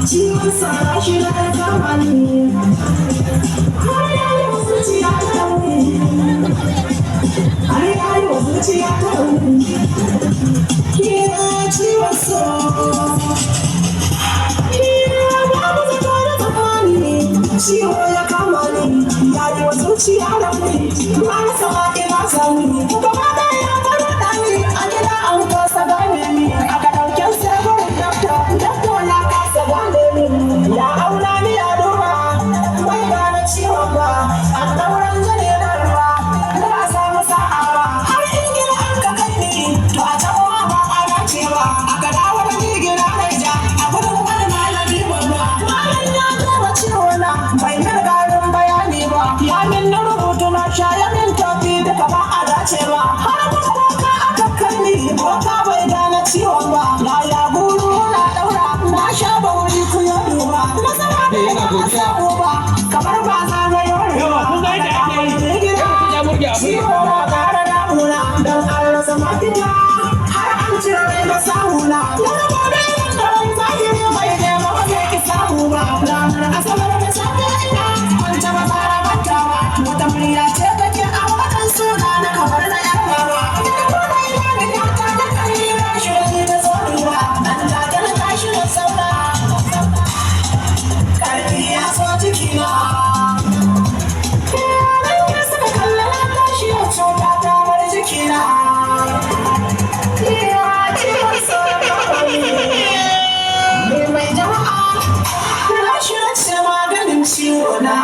ciwon sana shi na zamani har yayin zuciya ta rauni har yayin zuciya ta rauni kira ciwon so kira babu zato da tsammani ciwo ya kama ni yayi wa zuciya rauni na rasa ma ina sani gaba ɗaya fara ɗani a gida an kasa gane ni aka ɗauke sai gurin dakta ya kasa gane ni ya auna ni ya duba bai gane ciwon ba an ɗauran zane na ruwa ba samu sa'a ba har in gina an ka kai ni to a can ba a dacewa aka dawo da ni gina naija a gudun wani malami babba malam ya duba ciwona bai min garin bayani ba ya min na rubutu na sha ya min tafi duka ba a dacewa har kuma boka aka kai ni boka bai gane ciwon ba yaya guru na daura na sha bauri ku ya duba masana da ya samu ba kamar ba za na yi ciwo na ƙara damuna don an rasa mafita har an cire rai da samuna wani gobe wanda rai zahiri bai nema ba zai ki samu ba ranar asabar da safe ina kwanta ba fara mantawa wata murya ce take a wakan suna na kamar na yan mama ina kwana ina da yata da kai na shirin ta zo ba nan take na tashi da saura karfi ya so jikina ciwo na